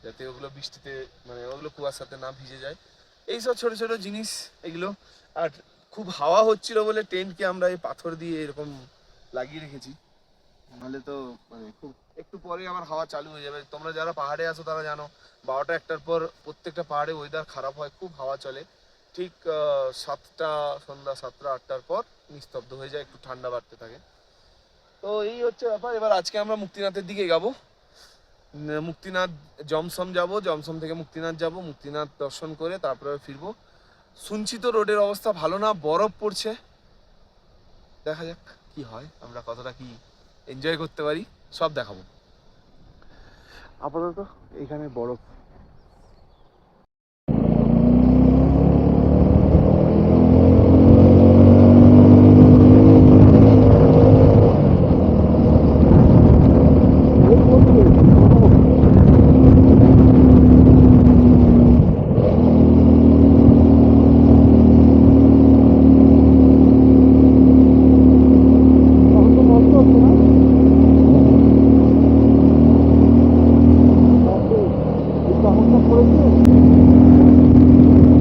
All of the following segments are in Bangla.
যাতে ওগুলো বৃষ্টিতে মানে ওগুলো কুয়াশাতে না ভিজে যায়। এইসব ছোট ছোট জিনিস এগুলো। আর খুব হাওয়া হচ্ছিল বলে টেন্টকে আমরা এই পাথর দিয়ে এরকম লাগিয়ে রেখেছি, নাহলে তো মানে খুব একটু পরে আবার হাওয়া চালু হয়ে যাবে। তোমরা যারা পাহাড়ে আসো তারা জানো 12টা 1টার পর প্রত্যেকটা পাহাড়ে ওয়েদার খারাপ হয়, খুব হাওয়া চলে। ঠিক 7টা, সন্ধ্যা 7টা 8টার পর নিস্তব্ধ হয়ে যায়, একটু ঠান্ডা বাড়তে থাকে। তো এই হচ্ছে ব্যাপার। এবার আজকে আমরা মুক্তিনাথের দিকে যাবো। মুক্তিনাথ জমসম যাব, জমসম থেকে মুক্তিনাথ যাব, মুক্তিনাথ দর্শন করে তারপরে ফিরবো। শুনছি তো রোডের অবস্থা ভালো না, বরফ পড়ছে। দেখা যাক কি হয়, আমরা কতটা কি এনজয় করতে পারি, সব দেখাবো। আপাতত এখানে বরফ।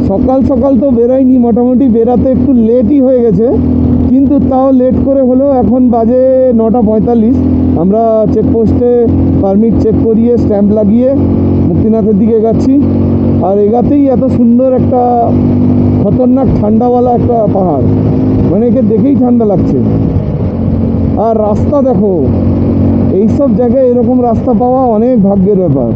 সকাল সকাল তো বেরোয়নি, মোটামুটি বেরাতে একটু লেটই হয়ে গেছে, কিন্তু তাও লেট করে হলেও এখন বাজে 9:45। আমরা চেকপোস্টে পারমিট চেক করিয়ে স্ট্যাম্প লাগিয়ে মুক্তিনাথের দিকে এগাচ্ছি। আর এগাতেই এত সুন্দর একটা খতরনাক ঠান্ডাওয়ালা একটা পাহাড়, মানে একে দেখেই ঠান্ডা লাগছে। আর রাস্তা দেখো, এইসব জায়গায় এরকম রাস্তা পাওয়া অনেক ভাগ্যের ব্যাপার।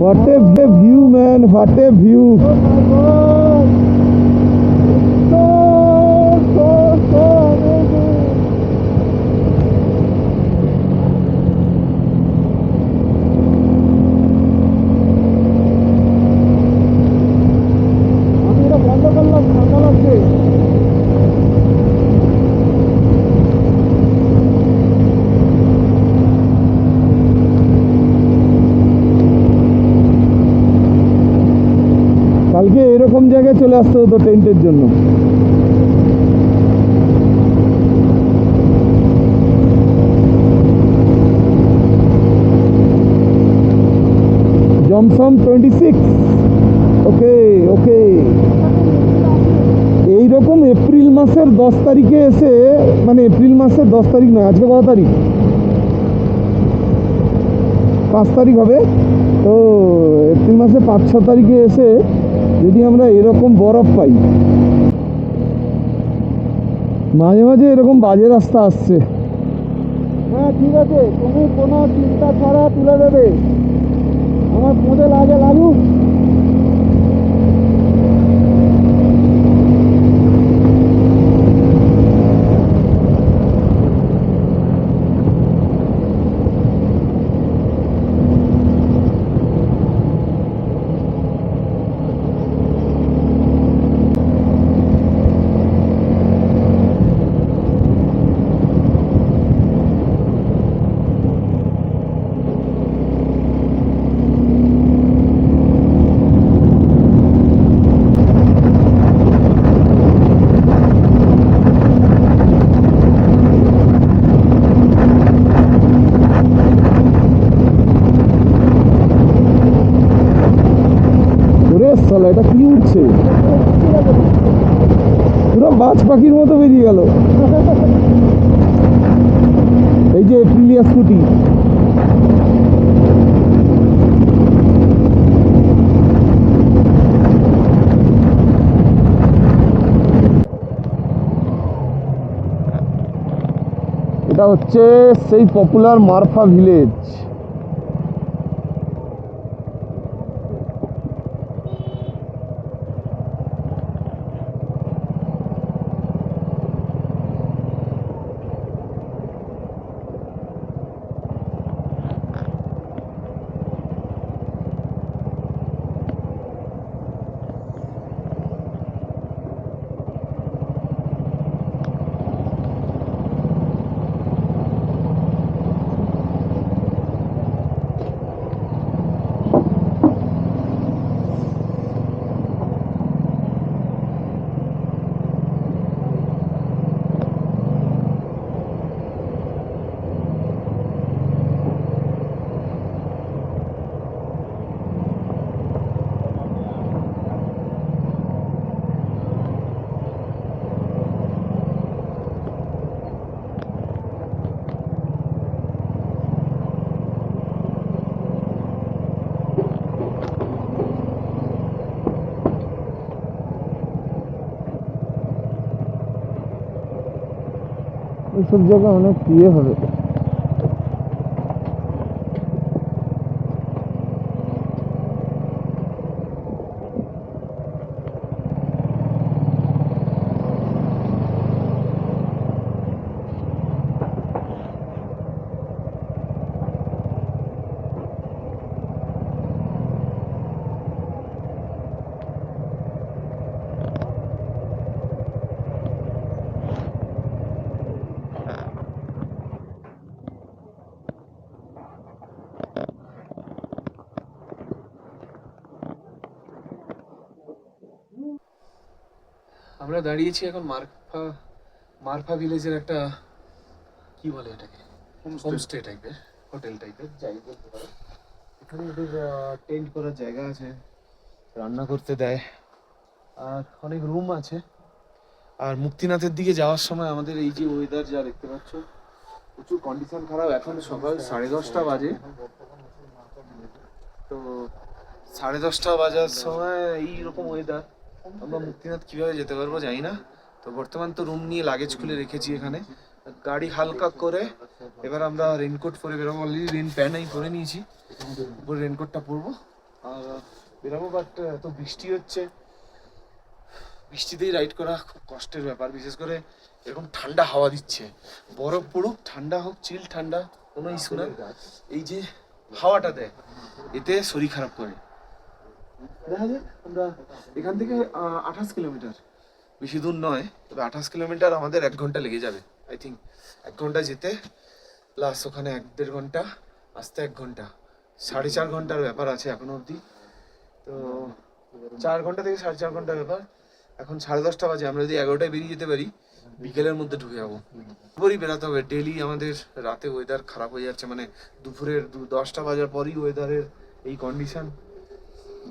What a view, man! What a view! Oh my God! So amazing! আমি এটা বন্ধ করলাম, ঠান্ডা লাগছে। কালকে এরকম জায়গায় চলে আসতে হতো টেন্টের জন্য। জমসম 26। ওকে ওকে। এইরকম এপ্রিল মাসের 10 তারিখে এসে, মানে এপ্রিল মাসের 10 তারিখ নয়, আজকে কত তারিখ? 5 তারিখ হবে। তো এপ্রিল মাসে 5-6 তারিখে এসে যদি আমরা এরকম বরফ পাই। মাঝে মাঝে এরকম বাজে রাস্তা আসছে। হ্যাঁ ঠিক আছে, তুমি কোনো চিন্তা ছাড়া তুলে দেবে, আমার মধ্যে লাগুক। এটা কি উঠছে, পুরো বাজ পাখির মতো বেরিয়ে গেল। এই যে এপ্রিলিয়া স্কুটি, এটা হচ্ছে সেই পপুলার মারফা ভিলেজ। এইসব জায়গা অনেক ইয়ে হবে। আমরা দাঁড়িয়েছি এখন মারফা ভিলেজের একটা, কি বলে এটাকে, হোমস্টে টাইপের, হোটেল টাইপের যাই বলতে পারো। এখানে ওদের টেন্ট করার জায়গা আছে, রান্না করতে দেয়, আর অনেক রুম আছে। আর মুক্তিনাথের দিকে যাওয়ার সময় আমাদের এই যে ওয়েদার যা দেখতে পাচ্ছ, প্রচুর কন্ডিশন খারাপ। এখন সকাল 10:30 বাজে, তো 10:30 বাজার সময় এইরকম ওয়েদার, আমরা মুক্তিনাথ কিভাবে যেতে পারবো জানি না। তো বর্তমান তো রুম নিয়ে লাগেজ খুলে রেখেছি এখানে, গাড়ি হালকা করে এবার আমরা রেনকোট পরে বেরোবো। অলরেডি রেন প্যান্ট আমি পরে নিয়েছি, উপরে রেনকোটটা পরবো আর বেরোবো। বাট এত বৃষ্টি হচ্ছে, বৃষ্টিতেই রাইড করা খুব কষ্টের ব্যাপার, বিশেষ করে এরকম ঠান্ডা হাওয়া দিচ্ছে। বরফ পড়ুক, ঠান্ডা হোক, চিল ঠান্ডা, কোনো ইস্যু না, এই যে হাওয়াটা দেয় এতে শরীর খারাপ করে। দেখা যাক, আমরা এখান থেকে 28 কিলোমিটার, বেশি দূর নয়, তবে 28 কিলোমিটার আমাদের 1 ঘন্টা লেগে যাবে আই থিঙ্ক। 1 ঘন্টা যেতে প্লাস ওখানে 1-1.5 ঘন্টা, আসতে 1 ঘন্টা, 4.5 ঘন্টার ব্যাপার আছে এখনো অবধি। তো 4 ঘন্টা থেকে 4.5 ঘন্টার ব্যাপার। এখন 10:30 বাজে, আমরা যদি 11টায় বেরিয়ে যেতে পারি বিকেলের মধ্যে ঢুকে যাবো। দুপুরই বেরাতে হবে, ডেলি আমাদের রাতে ওয়েদার খারাপ হয়ে যাচ্ছে, মানে দুপুরের 10টা বাজার পরই ওয়েদারের এই কন্ডিশন।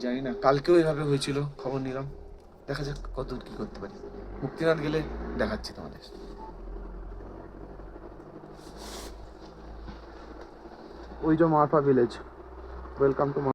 জানি না, কালকেও এভাবে হয়েছিল, খবর নিলাম, দেখা যাক কতদূর কি করতে পারি। মুক্তিনাথ গেলে দেখাচ্ছি তোমাদের। ওই যে মারফা ভিলেজ, ওয়েলকাম টু